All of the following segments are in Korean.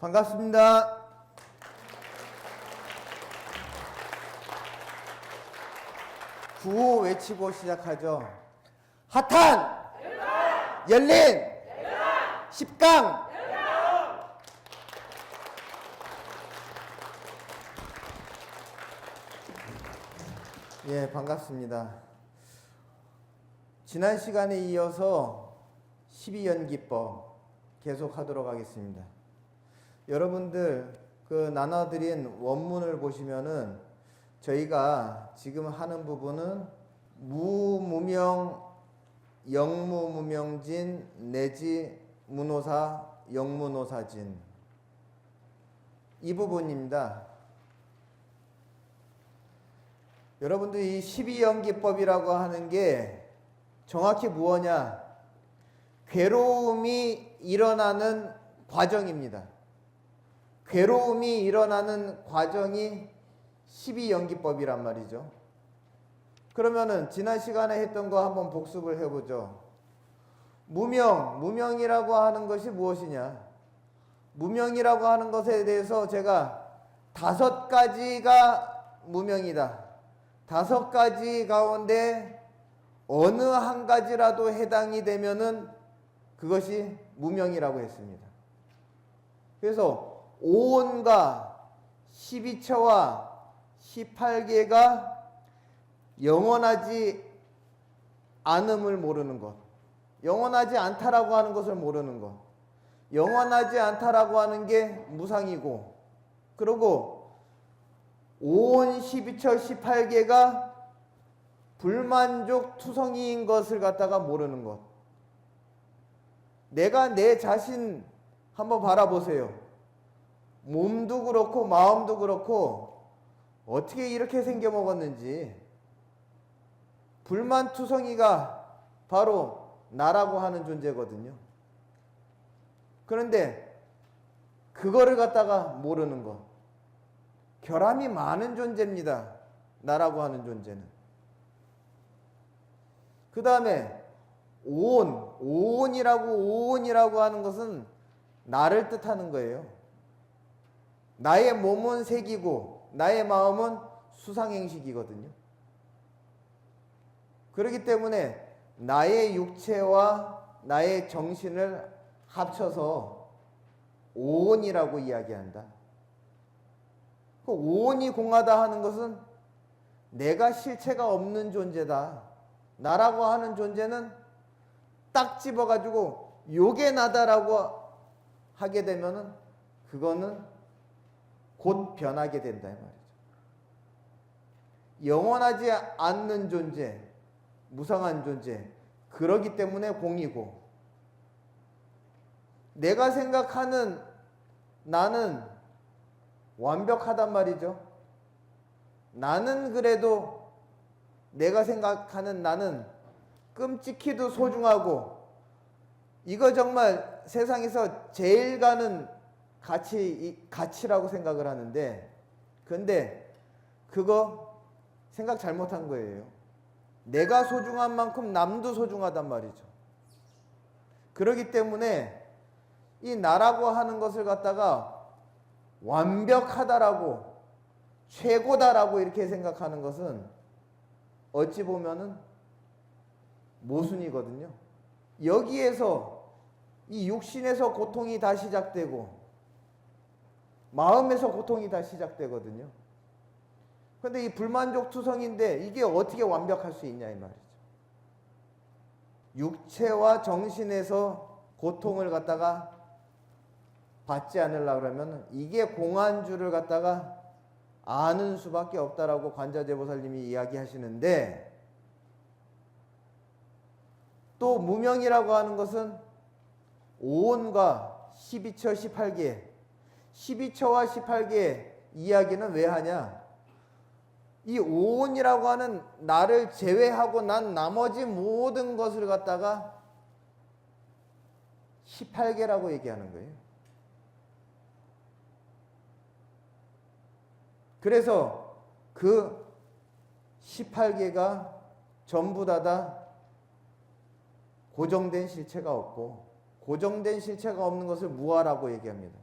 반갑습니다. 구호 외치고 시작하죠. 핫한 열린 10강. 예, 반갑습니다. 지난 시간에 이어서 12연기법 계속 하도록 하겠습니다. 여러분들 그 나눠드린 원문을 보시면은 저희가 지금 하는 부분은 무무명, 영무무명진 내지 무노사, 영무노사진 이 부분입니다. 여러분들 이 12연기법이라고 하는 게 정확히 무엇냐? 괴로움이 일어나는 과정입니다. 괴로움이 일어나는 과정이 12연기법이란 말이죠. 그러면은 지난 시간에 했던 거 한번 복습을 해보죠. 무명이라고 하는 것이 무엇이냐? 무명이라고 하는 것에 대해서 제가 5가지가 무명이다. 5가지 가운데 어느 한 가지라도 해당이 되면은 그것이 무명이라고 했습니다. 그래서 오온과 12처와 18개가 영원하지 않음을 모르는 것, 영원하지 않다라고 하는 것을 모르는 것, 영원하지 않다라고 하는 게 무상이고, 그리고 오온, 12처, 18개가 불만족 투성이인 것을 갖다가 모르는 것. 내가 내 자신 한번 바라보세요. 몸도 그렇고 마음도 그렇고 어떻게 이렇게 생겨 먹었는지. 불만투성이가 바로 나라고 하는 존재거든요. 그런데 그거를 갖다가 모르는 것. 결함이 많은 존재입니다. 나라고 하는 존재는. 그 다음에 오온이라고 하는 것은 나를 뜻하는 거예요. 나의 몸은 색이고 나의 마음은 수상행식이거든요. 그렇기 때문에 나의 육체와 나의 정신을 합쳐서 오온이라고 이야기한다. 그 오온이 공하다 하는 것은 내가 실체가 없는 존재다. 나라고 하는 존재는 딱 집어가지고 요게 나다라고 하게 되면은 그거는 곧 변하게 된다 이 말이죠. 영원하지 않는 존재, 무상한 존재. 그러기 때문에 공이고, 내가 생각하는 나는 완벽하단 말이죠. 나는 그래도 내가 생각하는 나는 끔찍히도 소중하고, 이거 정말 세상에서 제일 가는 가치라고 생각을 하는데, 근데 그거 생각 잘못한 거예요. 내가 소중한 만큼 남도 소중하단 말이죠. 그렇기 때문에 이 나라고 하는 것을 갖다가 완벽하다라고, 최고다라고 이렇게 생각하는 것은 어찌 보면은 모순이거든요. 여기에서 이 육신에서 고통이 다 시작되고 마음에서 고통이 다 시작되거든요. 그런데 이 불만족 투성인데 이게 어떻게 완벽할 수 있냐 이 말이죠. 육체와 정신에서 고통을 갖다가 받지 않으려고 그러면 이게 공한 줄을 갖다가 아는 수밖에 없다라고 관자재보살님이 이야기하시는데, 또 무명이라고 하는 것은 오온과 12처, 18개, 12처와 18개의 이야기는 왜 하냐? 이 오온이라고 하는 나를 제외하고 난 나머지 모든 것을 갖다가 18개라고 얘기하는 거예요. 그래서 그 18개가 전부 다 고정된 실체가 없고, 고정된 실체가 없는 것을 무아라고 얘기합니다.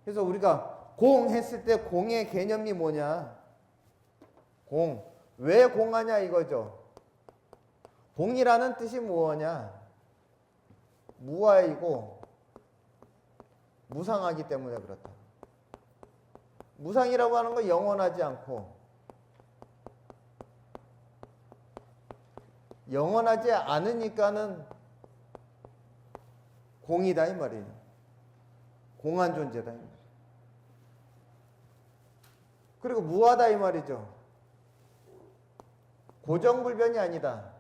그래서 우리가 공 했을 때 공의 개념이 뭐냐? 공. 왜 공하냐 이거죠. 공이라는 뜻이 뭐냐? 무아이고 무상하기 때문에 그렇다. 무상이라고 하는 건 영원하지 않고 영원하지 않으니까는 공이다 이 말이에요. 공한 존재다 이 말이에요. 그리고 무하다 이 말이죠. 고정불변이 아니다.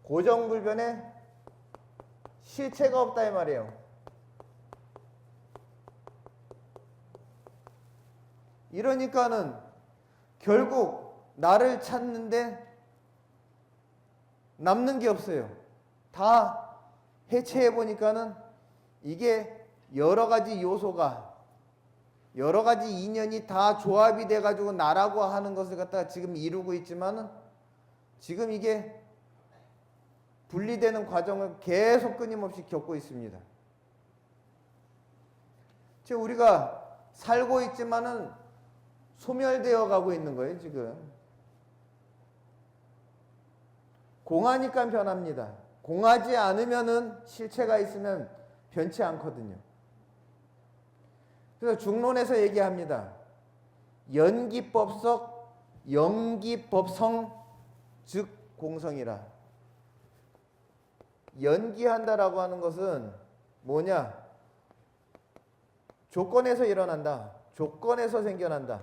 고정불변에 실체가 없다 이 말이에요. 이러니까는 결국 나를 찾는데 남는 게 없어요. 다 해체해 보니까는 이게 여러 가지 요소가 여러 가지 인연이 다 조합이 돼 가지고 나라고 하는 것을 갖다가 지금 이루고 있지만은 지금 이게 분리되는 과정을 계속 끊임없이 겪고 있습니다. 지금 우리가 살고 있지만은 소멸되어 가고 있는 거예요, 지금. 공하니까 변합니다. 공하지 않으면은 실체가 있으면 변치 않거든요. 그래서 중론에서 얘기합니다. 연기법석, 연기법성, 즉 공성이라. 연기한다라고 하는 것은 뭐냐? 조건에서 일어난다. 조건에서 생겨난다.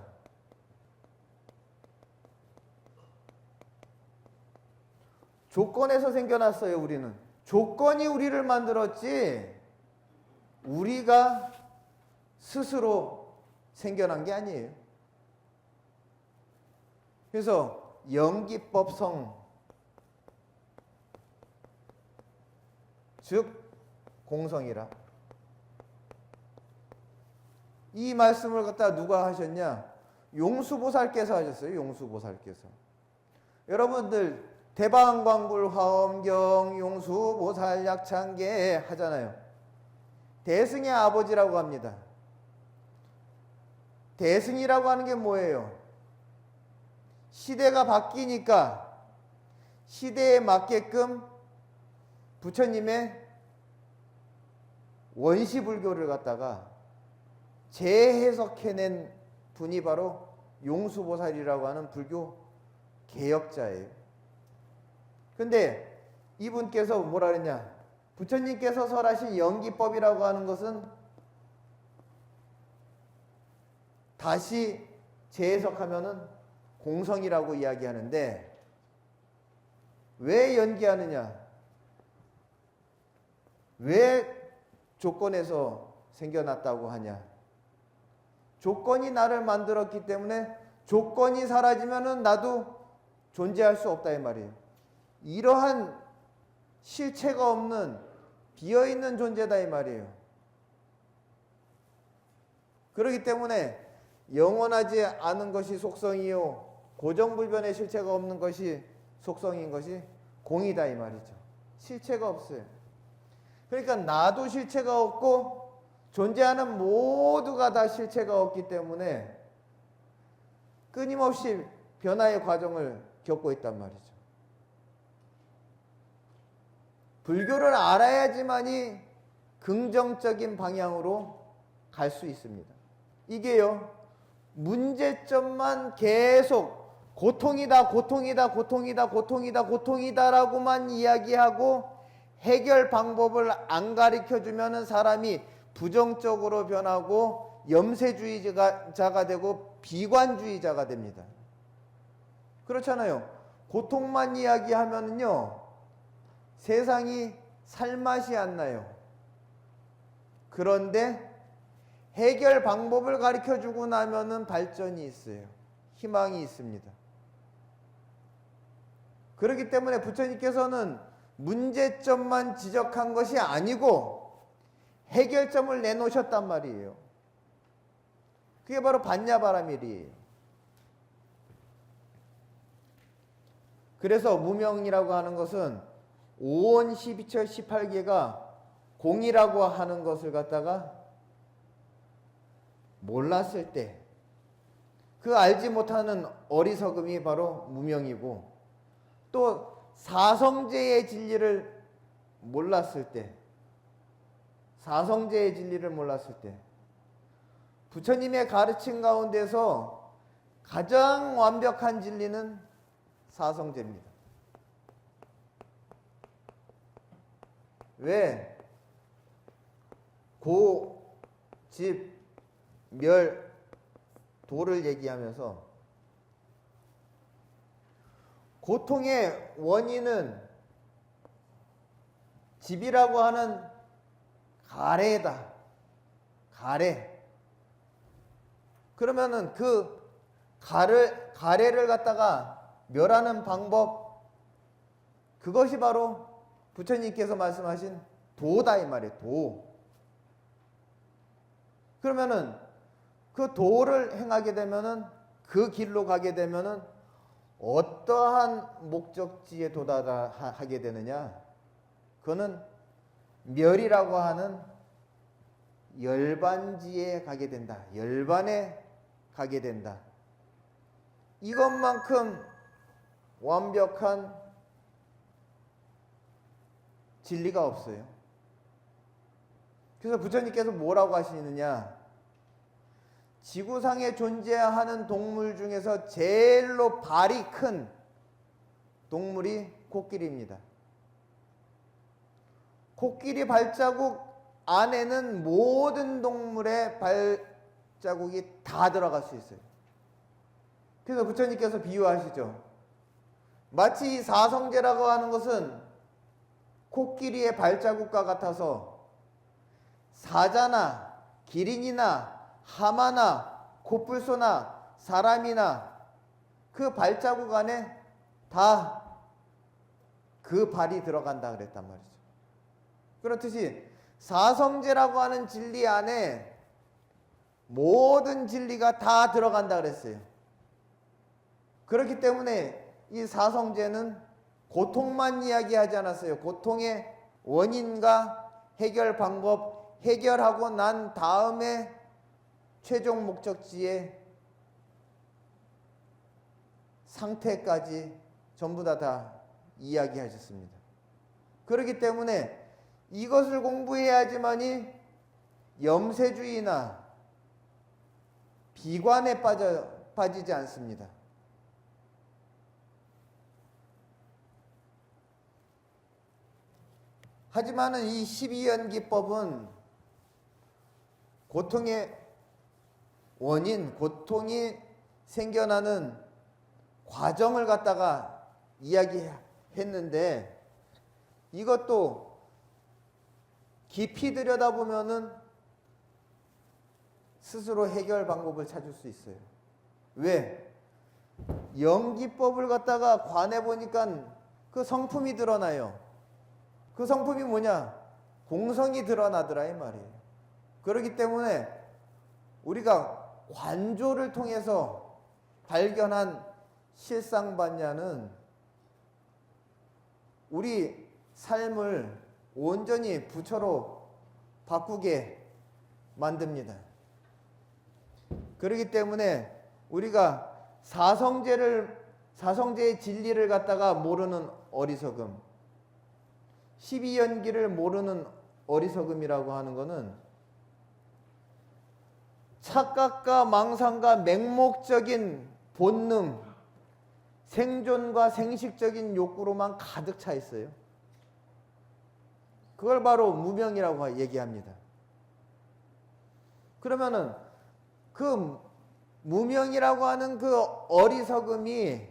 조건에서 생겨났어요, 우리는. 조건이 우리를 만들었지, 우리가 스스로 생겨난 게 아니에요. 그래서 연기법성, 즉 공성이라. 이 말씀을 갖다 누가 하셨냐? 용수보살께서 하셨어요. 용수보살께서. 여러분들 대방광불 화엄경 용수보살 약창계 하잖아요. 대승의 아버지라고 합니다. 대승이라고 하는 게 뭐예요? 시대가 바뀌니까 시대에 맞게끔 부처님의 원시불교를 갖다가 재해석해낸 분이 바로 용수보살이라고 하는 불교 개혁자예요. 근데 이분께서 뭐라 그랬냐? 부처님께서 설하신 연기법이라고 하는 것은 다시 재해석하면은 공성이라고 이야기하는데, 왜 연기하느냐? 왜 조건에서 생겨났다고 하냐? 조건이 나를 만들었기 때문에 조건이 사라지면은 나도 존재할 수 없다 이 말이에요. 이러한 실체가 없는 비어있는 존재다 이 말이에요. 그렇기 때문에 영원하지 않은 것이 속성이요, 고정불변의 실체가 없는 것이 속성인 것이 공이다 이 말이죠. 실체가 없어요. 그러니까 나도 실체가 없고 존재하는 모두가 다 실체가 없기 때문에 끊임없이 변화의 과정을 겪고 있단 말이죠. 불교를 알아야지만이 긍정적인 방향으로 갈 수 있습니다. 이게요, 문제점만 계속 고통이다, 고통이다, 고통이다, 고통이다, 고통이다라고만 이야기하고 해결 방법을 안 가르쳐 주면은 사람이 부정적으로 변하고 염세주의자가 되고 비관주의자가 됩니다. 그렇잖아요. 고통만 이야기하면은요, 세상이 살맛이 안 나요. 그런데 해결 방법을 가르쳐 주고 나면은 발전이 있어요. 희망이 있습니다. 그렇기 때문에 부처님께서는 문제점만 지적한 것이 아니고 해결점을 내놓으셨단 말이에요. 그게 바로 반야바라밀이에요. 그래서 무명이라고 하는 것은 5원 12철 18개가 공이라고 하는 것을 갖다가 몰랐을 때 그 알지 못하는 어리석음이 바로 무명이고, 또 사성제의 진리를 몰랐을 때, 사성제의 진리를 몰랐을 때 부처님의 가르침 가운데서 가장 완벽한 진리는 사성제입니다. 왜? 고, 집, 멸, 도를 얘기하면서 고통의 원인은 집이라고 하는 가래다. 가래. 그러면은 그 가래를 갖다가 멸하는 방법, 그것이 바로 부처님께서 말씀하신 도다 이 말이에요. 도. 그러면은 그 도를 행하게 되면은, 그 길로 가게 되면은 어떠한 목적지에 도달하게 되느냐? 그거는 멸이라고 하는 열반지에 가게 된다. 열반에 가게 된다. 이것만큼 완벽한 진리가 없어요. 그래서 부처님께서 뭐라고 하시느냐? 지구상에 존재하는 동물 중에서 제일로 발이 큰 동물이 코끼리입니다. 코끼리 발자국 안에는 모든 동물의 발자국이 다 들어갈 수 있어요. 그래서 부처님께서 비유하시죠. 마치 이 사성제라고 하는 것은 코끼리의 발자국과 같아서 사자나 기린이나 하마나 코뿔소나 사람이나 그 발자국 안에 다 그 발이 들어간다 그랬단 말이죠. 그렇듯이 사성제라고 하는 진리 안에 모든 진리가 다 들어간다 그랬어요. 그렇기 때문에 이 사성제는 고통만 이야기하지 않았어요. 고통의 원인과 해결 방법, 해결하고 난 다음에 최종 목적지의 상태까지 전부 다 이야기하셨습니다. 그렇기 때문에 이것을 공부해야지만이 염세주의나 비관에 빠지지 않습니다. 하지만은 이 12연기법은 고통의 원인, 고통이 생겨나는 과정을 갖다가 이야기했는데, 이것도 깊이 들여다보면은 스스로 해결 방법을 찾을 수 있어요. 왜? 연기법을 갖다가 관해 보니까 그 성품이 드러나요. 그 성품이 뭐냐? 공성이 드러나더라 이 말이에요. 그렇기 때문에 우리가 관조를 통해서 발견한 실상반야는 우리 삶을 온전히 부처로 바꾸게 만듭니다. 그렇기 때문에 우리가 사성제의 진리를 갖다가 모르는 어리석음, 12연기를 모르는 어리석음이라고 하는 것은 착각과 망상과 맹목적인 본능, 생존과 생식적인 욕구로만 가득 차 있어요. 그걸 바로 무명이라고 얘기합니다. 그러면은 그 무명이라고 하는 그 어리석음이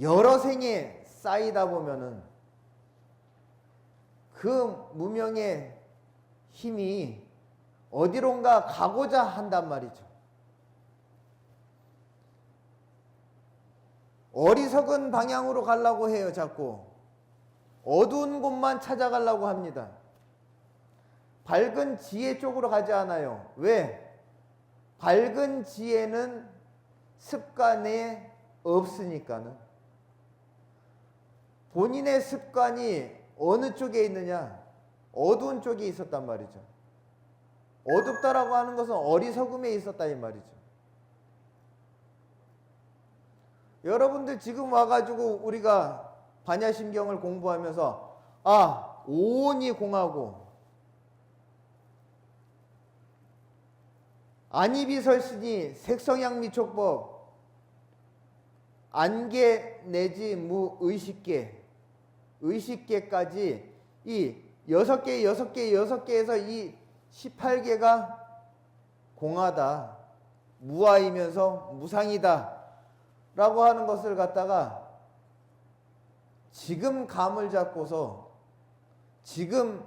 여러 생에 쌓이다 보면은 그 무명의 힘이 어디론가 가고자 한단 말이죠. 어리석은 방향으로 가려고 해요. 자꾸 어두운 곳만 찾아가려고 합니다. 밝은 지혜 쪽으로 가지 않아요. 왜? 밝은 지혜는 습관에 없으니까는. 본인의 습관이 어느 쪽에 있느냐? 어두운 쪽에 있었단 말이죠. 어둡다라고 하는 것은 어리석음에 있었다 이 말이죠. 여러분들 지금 와가지고 우리가 반야심경을 공부하면서 오온이 공하고 안이비설신이 색성향미촉법 안계 내지 무의식계 의식계까지 이 6개에서 이 18개가 공하다 무아이면서 무상이다 라고 하는 것을 갖다가 지금 감을 잡고서 지금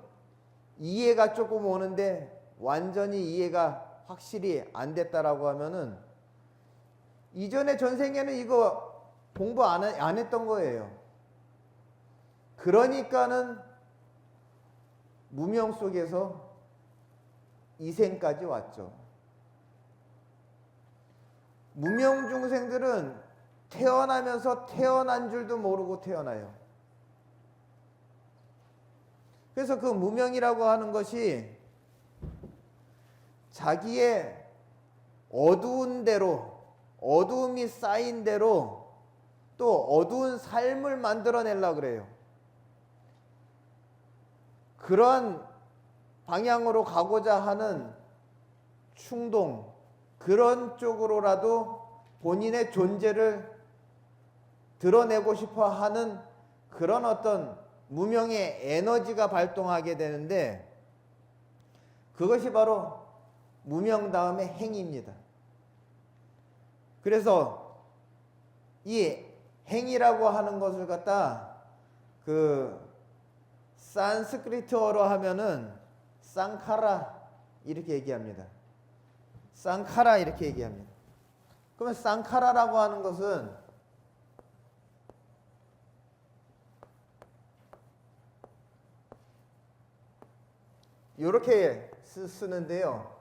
이해가 조금 오는데 완전히 이해가 확실히 안 됐다라고 하면은 이전에 전생에는 이거 공부 안 했던 거예요. 그러니까는 무명 속에서 이생까지 왔죠. 무명 중생들은 태어나면서 태어난 줄도 모르고 태어나요. 그래서 그 무명이라고 하는 것이 자기의 어두운 대로 어두움이 쌓인 대로 또 어두운 삶을 만들어내려고 그래요. 그런 방향으로 가고자 하는 충동, 그런 쪽으로라도 본인의 존재를 드러내고 싶어 하는 그런 어떤 무명의 에너지가 발동하게 되는데 그것이 바로 무명 다음에 행입니다. 그래서 이 행이라고 하는 것을 갖다 그 산스크리트어로 하면은 쌍카라 이렇게 얘기합니다. 쌍카라 이렇게 얘기합니다. 그러면 쌍카라라고 하는 것은 이렇게 쓰는데요.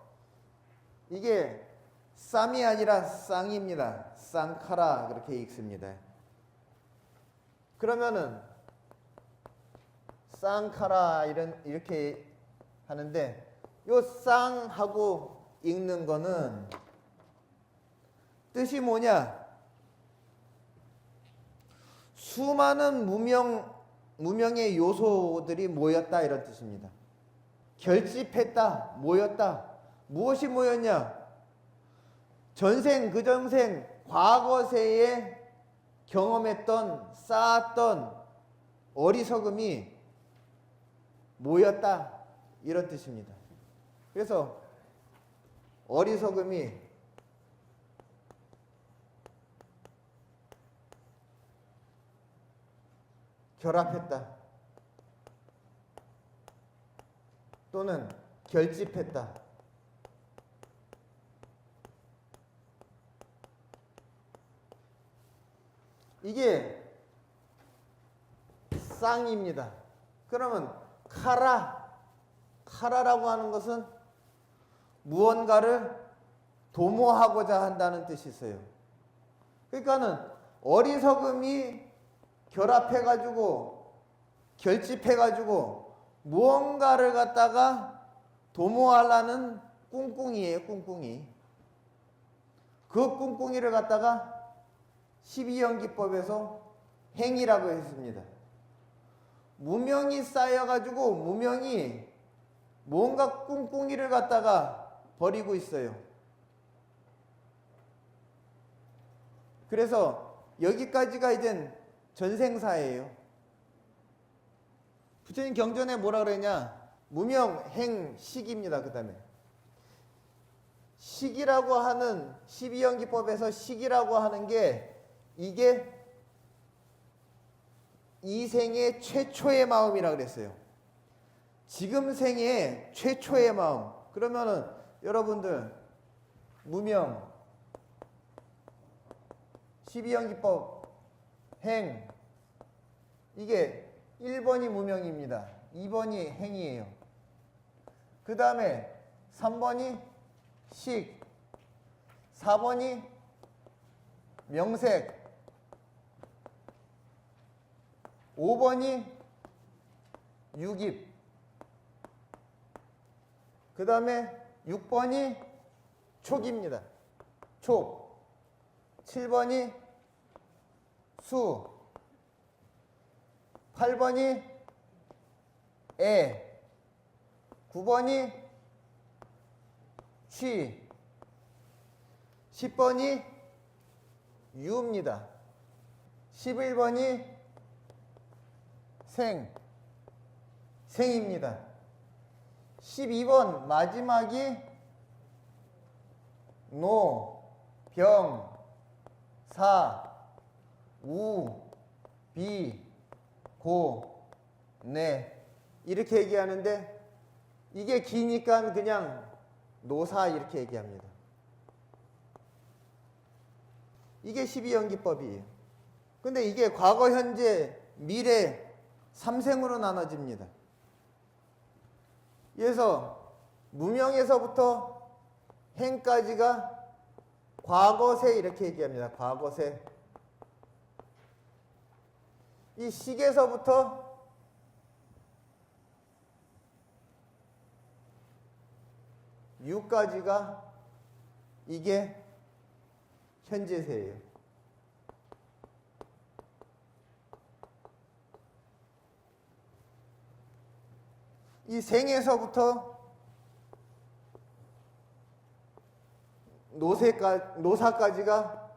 이게 쌈이 아니라 쌍입니다. 쌍카라 그렇게 읽습니다. 그러면은 쌍카라 이렇게 하는데 요 쌍하고 읽는 거는 뜻이 뭐냐? 수많은 무명의 요소들이 모였다 이런 뜻입니다. 결집했다, 모였다. 무엇이 모였냐? 전생, 그 전생, 과거세에 경험했던, 쌓았던 어리석음이 모였다. 이런 뜻입니다. 그래서 어리석음이 결합했다. 또는 결집했다. 이게 쌍입니다. 그러면 카라라고 하는 것은 무언가를 도모하고자 한다는 뜻이 있어요. 그러니까는 어리석음이 결합해가지고 결집해가지고 무언가를 갖다가 도모하려는 꿍꿍이에요. 꿍꿍이. 그 꿍꿍이를 갖다가 12연기법에서 행이라고 했습니다. 무명이 쌓여가지고 무명이 뭔가 꿍꿍이를 갖다가 버리고 있어요. 그래서 여기까지가 이젠 전생사예요. 부처님 경전에 뭐라 그랬냐? 무명, 행, 식입니다. 그 다음에 식이라고 하는 12연기법에서 식이라고 하는 게 이게 이 생의 최초의 마음이라 그랬어요. 지금 생의 최초의 마음. 그러면은 여러분들 무명 12연기법 행 이게 1번이 무명입니다. 2번이 행이에요. 그 다음에 3번이 식 4번이 명색 5번이 6입. 그 다음에 6번이 촉입니다. 촉. 7번이 수. 8번이 애. 9번이 취. 10번이 유입니다. 11번이 생입니다. 12번 마지막이 노, 병, 사, 우, 비, 고, 내 이렇게 얘기하는데 이게 기니까 그냥 노사 이렇게 얘기합니다. 이게 12연기법이에요. 근데 이게 과거, 현재, 미래 3생으로 나눠집니다. 그래서 무명에서부터 행까지가 과거세 이렇게 얘기합니다. 과거세. 이 식에서부터 유까지가 이게 현재세예요. 이 생에서부터 노사까지가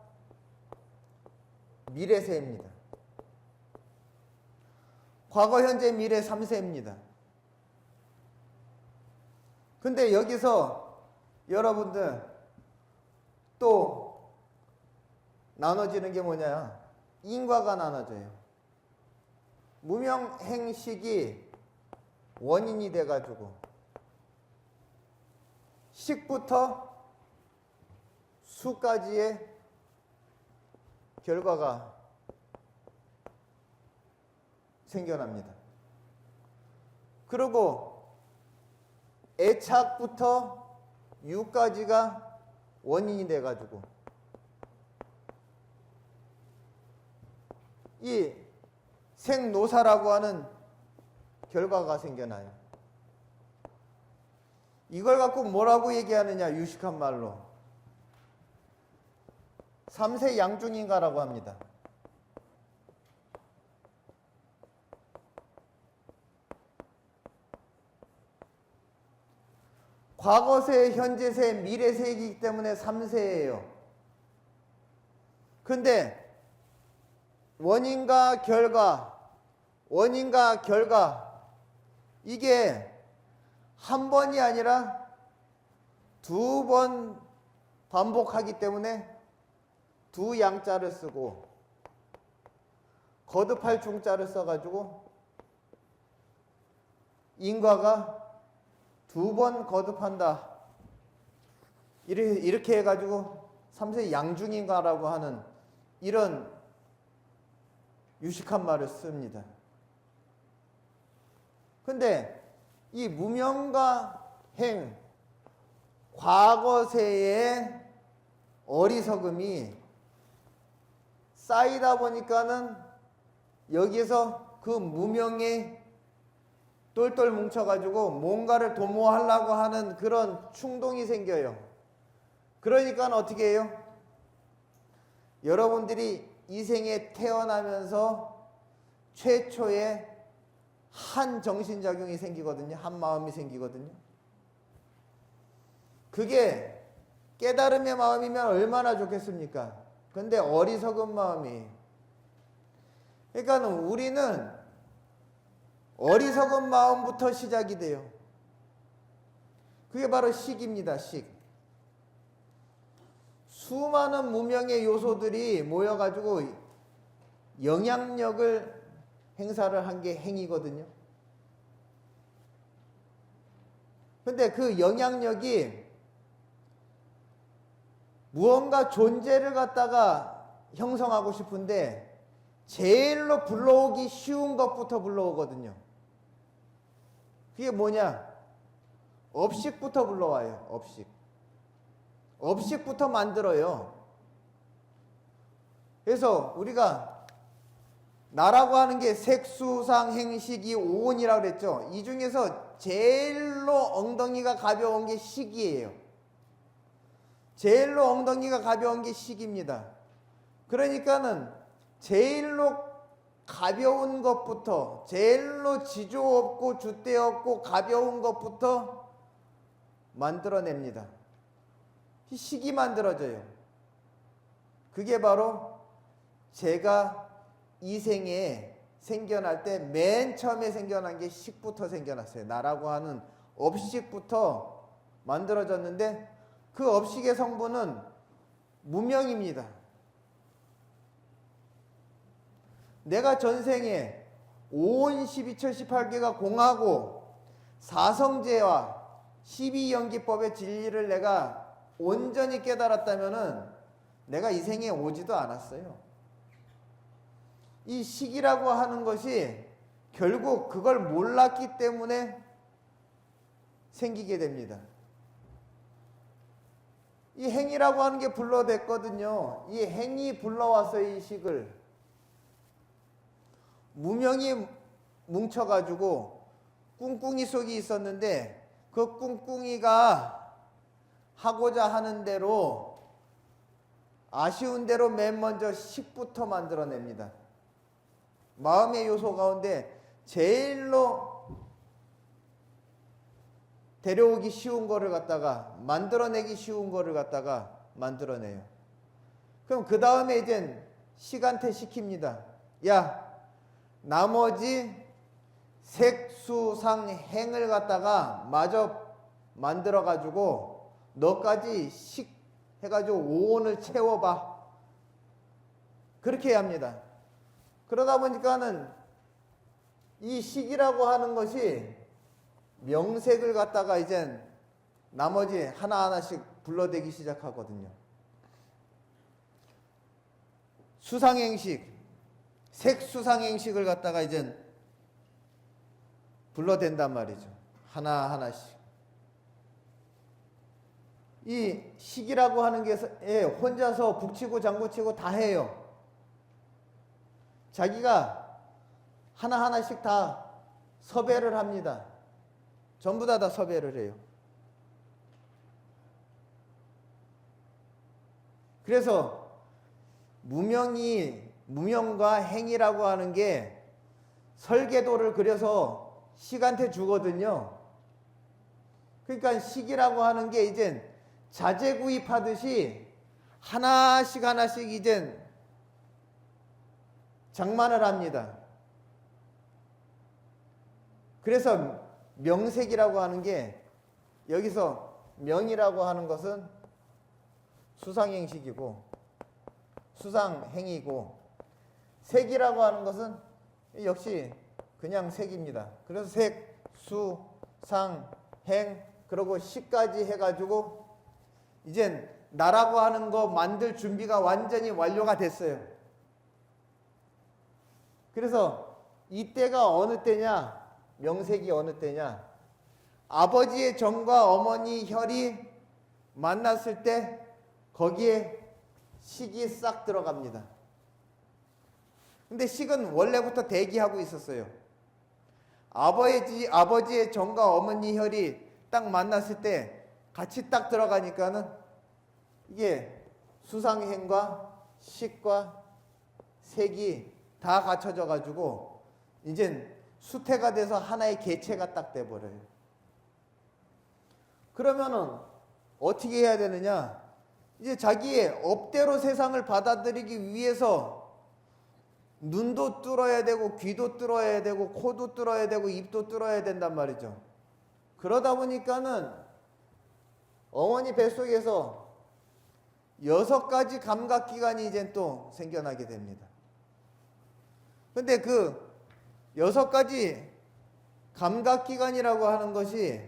미래세입니다. 과거, 현재, 미래 3세입니다. 근데 여기서 여러분들 또 나눠지는 게 뭐냐? 인과가 나눠져요. 무명행식이 원인이 돼가지고 식부터 수까지의 결과가 생겨납니다. 그리고 애착부터 유까지가 원인이 돼가지고 이 생노사라고 하는 결과가 생겨나요. 이걸 갖고 뭐라고 얘기하느냐? 유식한 말로 3세 양중인가라고 합니다. 과거세, 현재세, 미래세이기 때문에 3세예요. 근데 원인과 결과 이게 한 번이 아니라 2번 반복하기 때문에 두 양자를 쓰고 거듭할 중자를 써가지고 인과가 2번 거듭한다. 이렇게 해가지고 3세 양중인과라고 하는 이런 유식한 말을 씁니다. 근데 이 무명과 행, 과거세의 어리석음이 쌓이다 보니까는 여기에서 그 무명에 똘똘 뭉쳐가지고 뭔가를 도모하려고 하는 그런 충동이 생겨요. 그러니까 어떻게 해요? 여러분들이 이 생에 태어나면서 최초의 한 정신작용이 생기거든요. 한 마음이 생기거든요. 그게 깨달음의 마음이면 얼마나 좋겠습니까? 근데 어리석은 마음이. 그러니까 우리는 어리석은 마음부터 시작이 돼요. 그게 바로 식입니다. 식. 수많은 무명의 요소들이 모여가지고 영향력을 행사를 한 게 행이거든요. 근데 그 영향력이 무언가 존재를 갖다가 형성하고 싶은데 제일로 불러오기 쉬운 것부터 불러오거든요. 그게 뭐냐? 업식부터 불러와요. 업식부터 만들어요. 그래서 우리가 나라고 하는 게 색수상행식이 오온이라고 그랬죠. 이 중에서 제일로 엉덩이가 가벼운 게 식이에요. 제일로 엉덩이가 가벼운 게 식입니다. 그러니까는 제일로 가벼운 것부터, 제일로 지조 없고 줏대 없고 가벼운 것부터 만들어냅니다. 식이 만들어져요. 그게 바로 제가 이 생에 생겨날 때 맨 처음에 생겨난 게 식부터 생겨났어요. 나라고 하는 업식부터 만들어졌는데 그 업식의 성분은 무명입니다. 내가 전생에 오온 12처 18개가 공하고 사성제와 12연기법의 진리를 내가 온전히 깨달았다면은 내가 이 생에 오지도 않았어요. 이 식이라고 하는 것이 결국 그걸 몰랐기 때문에 생기게 됩니다. 이 행이라고 하는 게 불러댔거든요. 이 행이 불러왔어요. 이 식을. 무명이 뭉쳐가지고 꿍꿍이 속이 있었는데 그 꿍꿍이가 하고자 하는 대로 아쉬운 대로 맨 먼저 식부터 만들어냅니다. 마음의 요소 가운데 제일로 데려오기 쉬운 거를 갖다가 만들어내기 쉬운 거를 갖다가 만들어내요. 그럼 그 다음에 이젠 식한테 시킵니다. 야, 나머지 색수상행을 갖다가 마저 만들어 가지고 너까지 식 해가지고 오온을 채워봐. 그렇게 해야 합니다. 그러다 보니까는 이 식이라고 하는 것이 명색을 갖다가 이젠 나머지 하나하나씩 불러대기 시작하거든요. 수상행식, 색수상행식을 갖다가 이젠 불러댄단 말이죠. 하나하나씩. 이 식이라고 하는 게 혼자서 북치고 장구치고 다 해요. 자기가 하나하나씩 다 섭외를 합니다. 전부 다 섭외를 해요. 그래서 무명과 행이라고 하는 게 설계도를 그려서 식한테 주거든요. 그러니까 식이라고 하는 게 이젠 자재 구입하듯이 하나씩 하나씩 이젠 장만을 합니다. 그래서 명색이라고 하는 게 여기서 명이라고 하는 것은 수상행식이고 수상행이고 색이라고 하는 것은 역시 그냥 색입니다. 그래서 색, 수, 상, 행 그리고 식까지 해가지고 이젠 나라고 하는 거 만들 준비가 완전히 완료가 됐어요. 그래서 이때가 어느 때냐? 명색이 어느 때냐? 아버지의 정과 어머니 혈이 만났을 때 거기에 식이 싹 들어갑니다. 근데 식은 원래부터 대기하고 있었어요. 아버지의 정과 어머니 혈이 딱 만났을 때 같이 딱 들어가니까는 이게 수상행과 식과 색이 다 갖춰져 가지고 이젠 수태가 돼서 하나의 개체가 딱 돼버려요. 그러면은 어떻게 해야 되느냐? 이제 자기의 업대로 세상을 받아들이기 위해서 눈도 뚫어야 되고 귀도 뚫어야 되고 코도 뚫어야 되고 입도 뚫어야 된단 말이죠. 그러다 보니까는 어머니 뱃속에서 6가지 감각기관이 이제 또 생겨나게 됩니다. 근데 그 6가지 감각기관이라고 하는 것이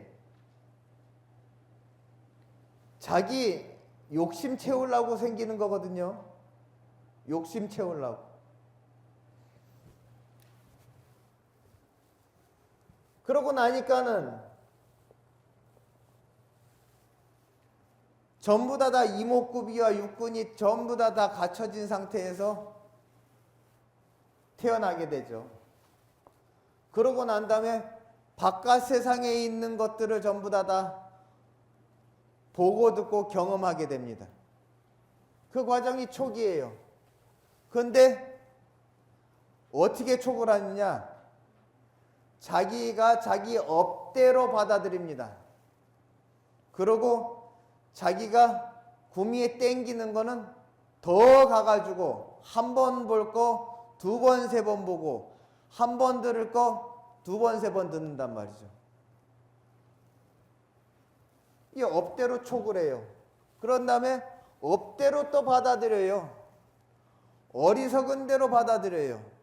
자기 욕심 채우려고 생기는 거거든요. 욕심 채우려고. 그러고 나니까는 전부 다 이목구비와 육군이 전부 다 갖춰진 상태에서 태어나게 되죠. 그러고 난 다음에 바깥 세상에 있는 것들을 전부 다 보고 듣고 경험하게 됩니다. 그 과정이 촉이에요. 그런데 어떻게 촉을 하느냐? 자기가 자기 업대로 받아들입니다. 그리고 자기가 구미에 땡기는 거는 더 가가지고 한 번 볼 거 두 번, 세 번 보고 한 번 들을 거 두 번, 세 번 듣는단 말이죠. 이 업대로 촉을 해요. 그런 다음에 업대로 또 받아들여요. 어리석은 대로 받아들여요.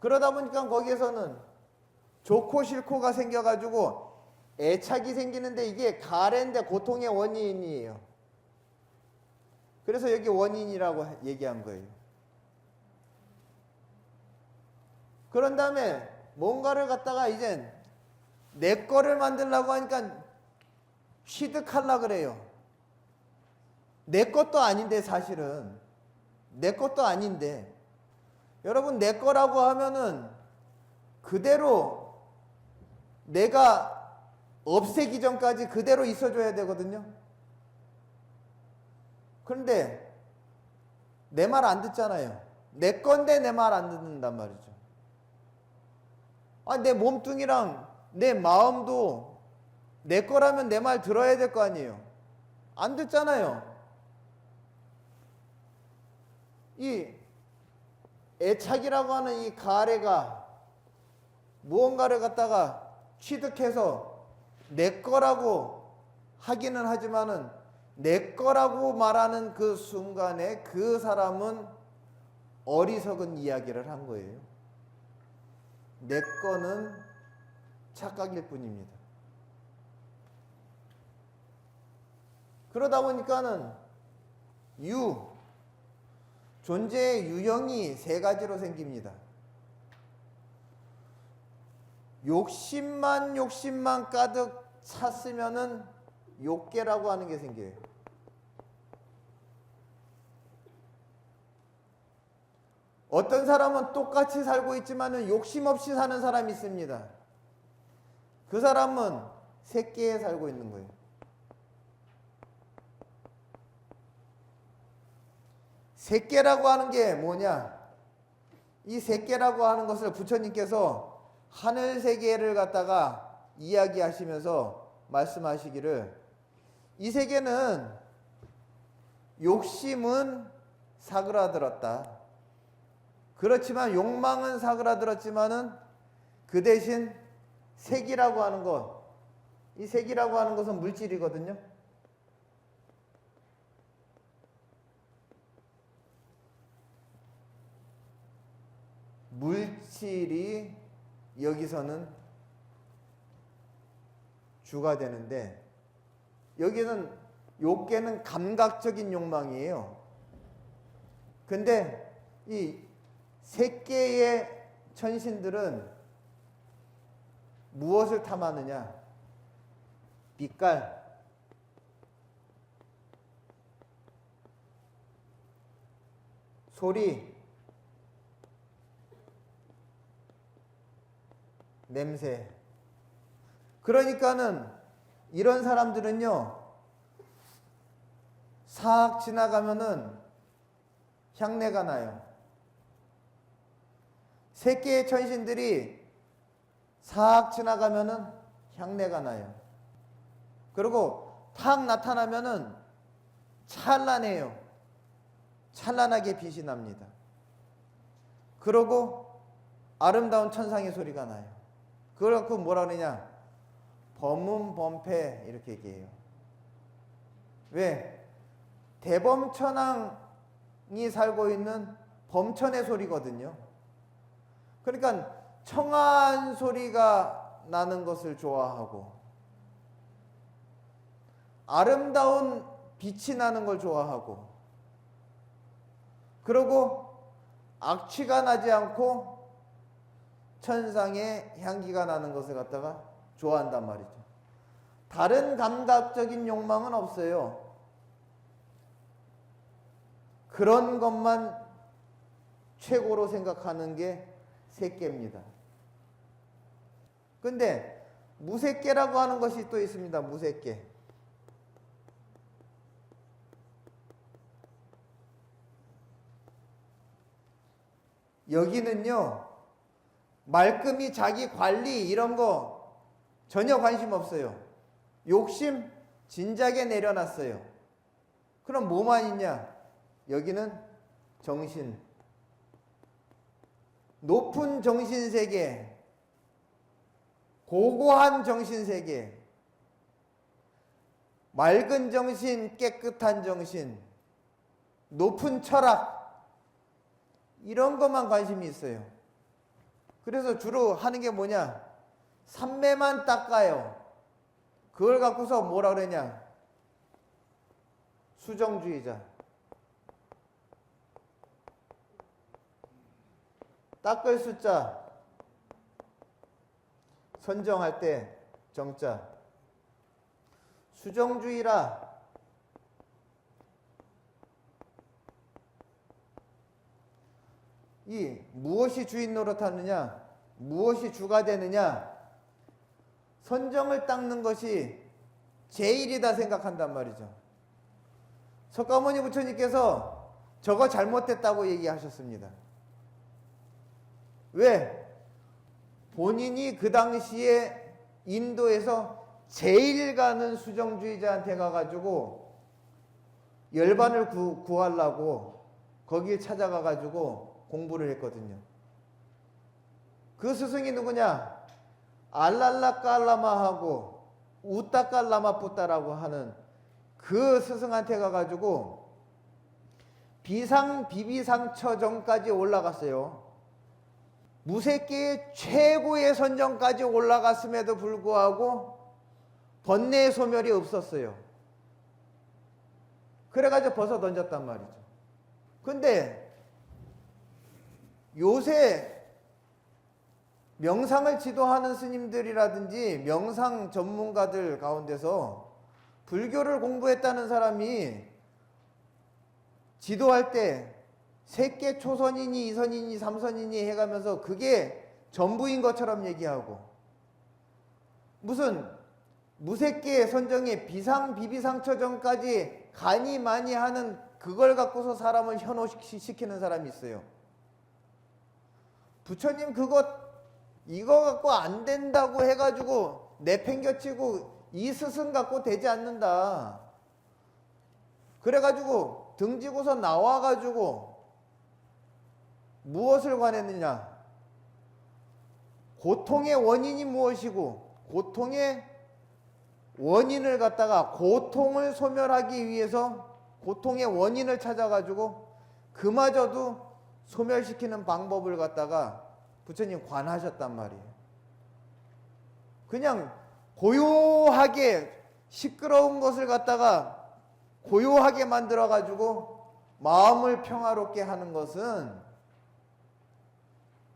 그러다 보니까 거기에서는 좋고 싫고가 생겨가지고 애착이 생기는데 이게 가래인데 고통의 원인이에요. 그래서 여기 원인이라고 얘기한 거예요. 그런 다음에 뭔가를 갖다가 이젠 내 거를 만들려고 하니까 취득하려고 그래요. 내 것도 아닌데 사실은. 내 것도 아닌데. 여러분 내 거라고 하면은 그대로 내가 없애기 전까지 그대로 있어줘야 되거든요. 그런데 내 말 안 듣잖아요. 내 건데 내 말 안 듣는단 말이죠. 내 몸뚱이랑 내 마음도 내 거라면 내 말 들어야 될 거 아니에요. 안 듣잖아요. 이 애착이라고 하는 이 가래가 무언가를 갖다가 취득해서 내 거라고 하기는 하지만은 내 거라고 말하는 그 순간에 그 사람은 어리석은 이야기를 한 거예요. 내 거는 착각일 뿐입니다. 그러다 보니까는 존재의 유형이 세 가지로 생깁니다. 욕심만 가득 찼으면은 욕계라고 하는 게 생겨요. 어떤 사람은 똑같이 살고 있지만은 욕심 없이 사는 사람이 있습니다. 그 사람은 세계에 살고 있는 거예요. 세계라고 하는 게 뭐냐? 이 세계라고 하는 것을 부처님께서 하늘 세계를 갖다가 이야기하시면서 말씀하시기를 이 세계는 욕심은 사그라들었다. 그렇지만 욕망은 사그라들었지만은 그 대신 색이라고 하는 것, 이 색이라고 하는 것은 물질이거든요. 물질이 여기서는 주가 되는데 여기는 욕계는 감각적인 욕망이에요. 근데 이 색계의 천신들은 무엇을 탐하느냐? 빛깔, 소리, 냄새. 그러니까는 이런 사람들은요, 싹 지나가면은 향내가 나요. 색계의 천신들이 싹 지나가면은 향내가 나요. 그리고 탁 나타나면은 찬란해요. 찬란하게 빛이 납니다. 그러고 아름다운 천상의 소리가 나요. 그래갖고 뭐라 그러냐? 범음범패 이렇게 얘기해요. 왜? 대범천왕이 살고 있는 범천의 소리거든요. 그러니까 청아한 소리가 나는 것을 좋아하고 아름다운 빛이 나는 걸 좋아하고 그리고 악취가 나지 않고 천상의 향기가 나는 것을 갖다가 좋아한단 말이죠. 다른 감각적인 욕망은 없어요. 그런 것만 최고로 생각하는 게 세깨입니다. 근데 무세깨라고 하는 것이 또 있습니다. 무세깨. 여기는요, 말끔히 자기 관리 이런 거 전혀 관심 없어요. 욕심 진작에 내려놨어요. 그럼 뭐만 있냐? 여기는 정신, 높은 정신세계, 고고한 정신세계, 맑은 정신, 깨끗한 정신, 높은 철학, 이런 것만 관심이 있어요. 그래서 주로 하는 게 뭐냐? 삼매만 닦아요. 그걸 갖고서 뭐라 그러냐? 수정주의자. 닦을 숫자, 선정할 때 정자. 수정주의라. 이 무엇이 주인 노릇하느냐, 무엇이 주가 되느냐, 선정을 닦는 것이 제일이다 생각한단 말이죠. 석가모니 부처님께서 저거 잘못됐다고 얘기하셨습니다. 왜? 본인이 그 당시에 인도에서 제일 가는 수정주의자한테 가가지고 열반을 구하려고 거기에 찾아가가지고 공부를 했거든요. 그 스승이 누구냐? 알랄라 깔라마하고 우따 깔라마 뿌따라고 하는 그 스승한테 가가지고 비비상처정까지 올라갔어요. 무색계의 최고의 선정까지 올라갔음에도 불구하고 번뇌의 소멸이 없었어요. 그래가지고 벗어 던졌단 말이죠. 근데 요새 명상을 지도하는 스님들이라든지 명상 전문가들 가운데서 불교를 공부했다는 사람이 지도할 때 세계 초선이니 이선이니 삼선이니 해가면서 그게 전부인 것처럼 얘기하고, 무슨 무색계 선정에 비비상처정까지 가니 많이 하는 그걸 갖고서 사람을 현혹시키는 사람이 있어요. 부처님 이거 갖고 안 된다고 해가지고 내팽겨치고 이 스승 갖고 되지 않는다. 그래가지고 등지고서 나와가지고 무엇을 관했느냐? 고통의 원인이 무엇이고 고통의 원인을 갖다가 고통을 소멸하기 위해서 고통의 원인을 찾아가지고 그마저도 소멸시키는 방법을 갖다가 부처님 관하셨단 말이에요. 그냥 고요하게 시끄러운 것을 갖다가 고요하게 만들어가지고 마음을 평화롭게 하는 것은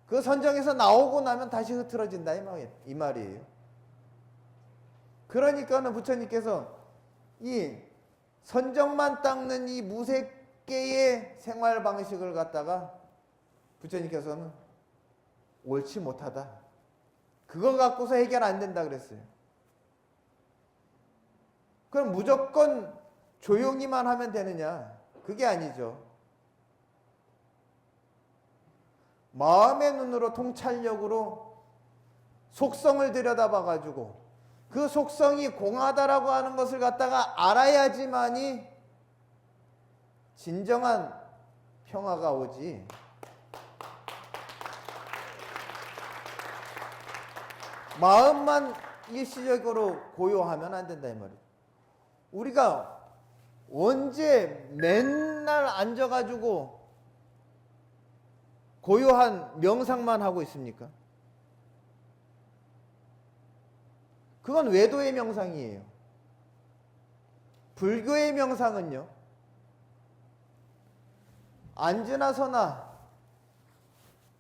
그 선정에서 나오고 나면 다시 흐트러진다 이 말이에요. 그러니까는 부처님께서 이 선정만 닦는 이 무색계의 생활 방식을 갖다가 부처님께서는 옳지 못하다. 그거 갖고서 해결 안 된다 그랬어요. 그럼 무조건 조용히만 하면 되느냐? 그게 아니죠. 마음의 눈으로 통찰력으로 속성을 들여다봐가지고 그 속성이 공하다라고 하는 것을 갖다가 알아야지만이 진정한 평화가 오지. 마음만 일시적으로 고요하면 안 된다 이 말이에요. 우리가 언제 맨날 앉아가지고 고요한 명상만 하고 있습니까? 그건 외도의 명상이에요. 불교의 명상은요, 앉으나 서나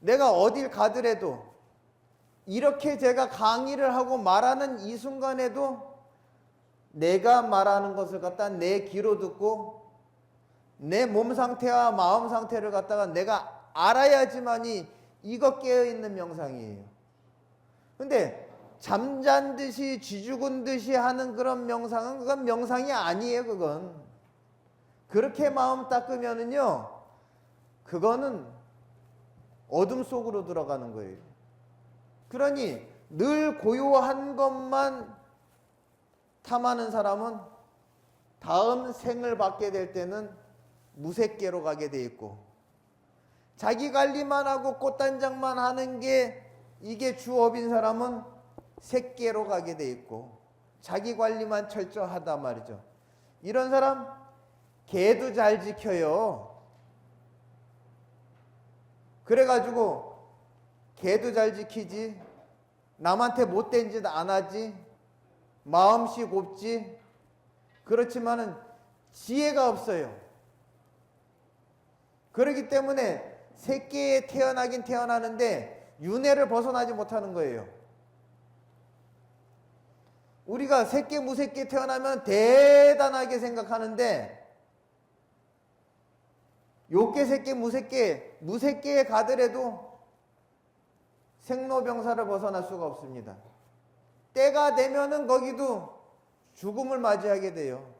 내가 어딜 가더라도 이렇게 제가 강의를 하고 말하는 이 순간에도 내가 말하는 것을 갖다 내 귀로 듣고 내 몸 상태와 마음 상태를 갖다가 내가 알아야지만이 이거 깨어있는 명상이에요. 근데 잠잔 듯이 쥐죽은 듯이 하는 그런 명상은 그건 명상이 아니에요. 그건 그렇게 마음 닦으면은요 그거는 어둠 속으로 들어가는 거예요. 그러니 늘 고요한 것만 탐하는 사람은 다음 생을 받게 될 때는 무색계로 가게 돼 있고, 자기 관리만 하고 꽃단장만 하는 게 이게 주업인 사람은 색계로 가게 돼 있고, 자기 관리만 철저하다 말이죠. 이런 사람 개도 잘 지켜요. 그래가지고 개도 잘 지키지, 남한테 못된 짓 안 하지, 마음씨 곱지. 그렇지만은 지혜가 없어요. 그렇기 때문에 새끼에 태어나긴 태어나는데 윤회를 벗어나지 못하는 거예요. 우리가 새끼 무새끼 태어나면 대단하게 생각하는데, 요께 새끼 무새끼에 가더라도 생로병사를 벗어날 수가 없습니다. 때가 되면은 거기도 죽음을 맞이하게 돼요.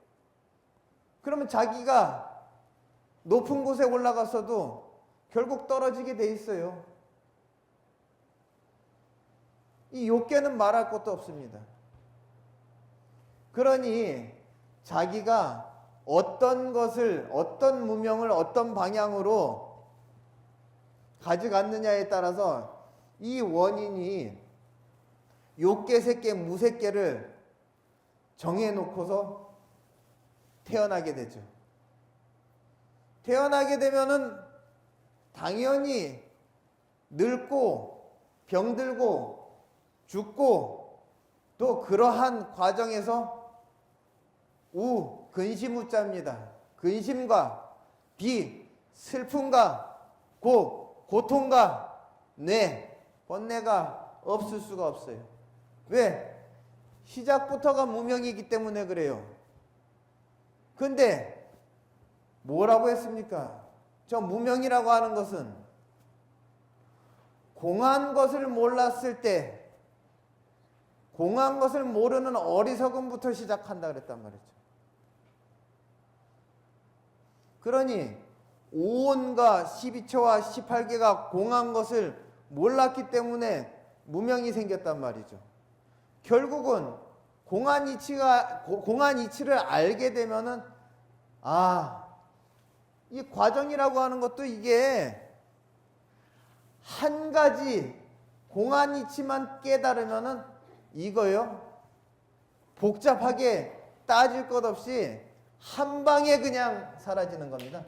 그러면 자기가 높은 곳에 올라갔어도 결국 떨어지게 돼 있어요. 이 욕계는 말할 것도 없습니다. 그러니 자기가 어떤 것을, 어떤 무명을 어떤 방향으로 가져갔느냐에 따라서 이 원인이 욕계, 색계, 무색계를 정해놓고서 태어나게 되죠. 태어나게 되면은 당연히 늙고 병들고 죽고, 또 그러한 과정에서 근심우자입니다. 근심과 비, 슬픔과 고통과 번뇌가 없을 수가 없어요. 왜? 시작부터가 무명이기 때문에 그래요. 근데 뭐라고 했습니까? 저 무명이라고 하는 것은 공한 것을 몰랐을 때, 공한 것을 모르는 어리석음부터 시작한다 그랬단 말이죠. 그러니 5원과 12처와 18개가 공한 것을 몰랐기 때문에 무명이 생겼단 말이죠. 결국은 공한 이치를 알게 되면은, 이 과정이라고 하는 것도 이게 한 가지 공한 이치만 깨달으면은 이거요, 복잡하게 따질 것 없이 한 방에 그냥 사라지는 겁니다.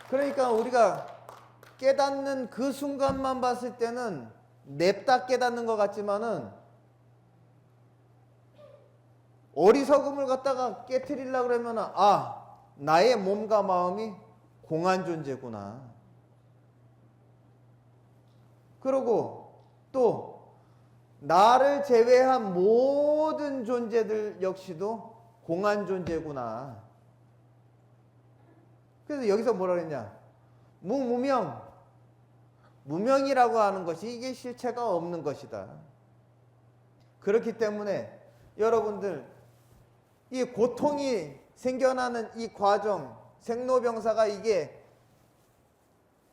그러니까 우리가 깨닫는 그 순간만 봤을 때는 냅다 깨닫는 것 같지만은, 어리석음을 갖다가 깨트리려고 그러면은, 나의 몸과 마음이 공한 존재구나. 그리고 또 나를 제외한 모든 존재들 역시도 공한 존재구나. 그래서 여기서 뭐라 그랬냐? 무명이라고 하는 것이 이게 실체가 없는 것이다. 그렇기 때문에 여러분들, 이 고통이 생겨나는 이 과정, 생로병사가 이게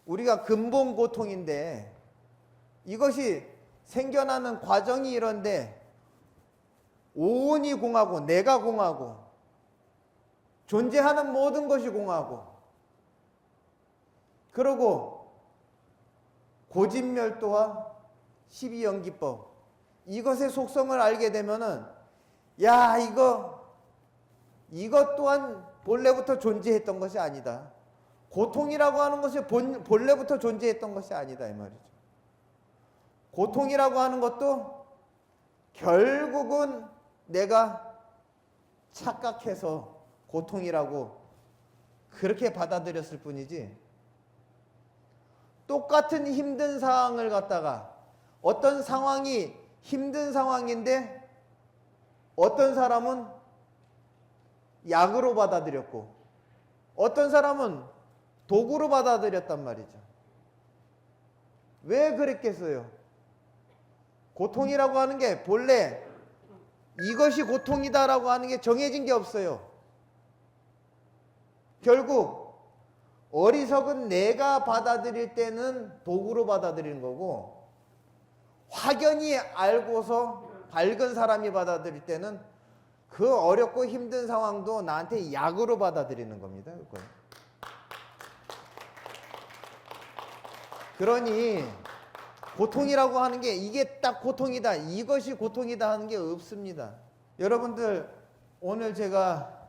우리가 근본 고통인데, 이것이 생겨나는 과정이 이런데 오온이 공하고 내가 공하고 존재하는 모든 것이 공하고, 그리고 고진멸도와 12연기법, 이것의 속성을 알게 되면은, 이것 또한 본래부터 존재했던 것이 아니다. 고통이라고 하는 것이 본래부터 존재했던 것이 아니다 이 말이죠. 고통이라고 하는 것도 결국은 내가 착각해서 고통이라고 그렇게 받아들였을 뿐이지, 똑같은 힘든 상황을 갖다가, 어떤 상황이 힘든 상황인데 어떤 사람은 약으로 받아들였고 어떤 사람은 도구로 받아들였단 말이죠. 왜 그랬겠어요? 고통이라고 하는 게 본래 이것이 고통이다라고 하는 게 정해진 게 없어요. 결국 어리석은 내가 받아들일 때는 도구로 받아들이는 거고 확연히 알고서 밝은 사람이 받아들일 때는 그 어렵고 힘든 상황도 나한테 약으로 받아들이는 겁니다. 그건. 그러니 고통이라고 하는 게 이게 딱 고통이다, 이것이 고통이다 하는 게 없습니다. 여러분들 오늘 제가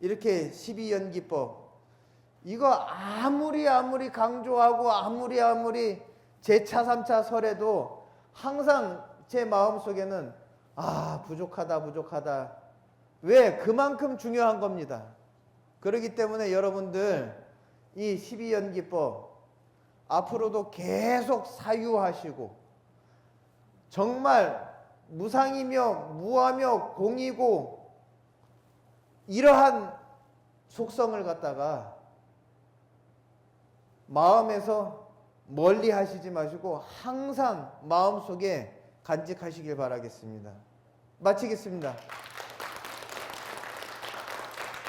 이렇게 12연기법 이거 아무리 강조하고 아무리 제 차 3차 설해도 항상 제 마음속에는 부족하다. 왜? 그만큼 중요한 겁니다. 그렇기 때문에 여러분들 이 12연기법 앞으로도 계속 사유하시고 정말 무상이며 무하며 공이고 이러한 속성을 갖다가 마음에서 멀리 하시지 마시고 항상 마음속에 간직하시길 바라겠습니다. 마치겠습니다.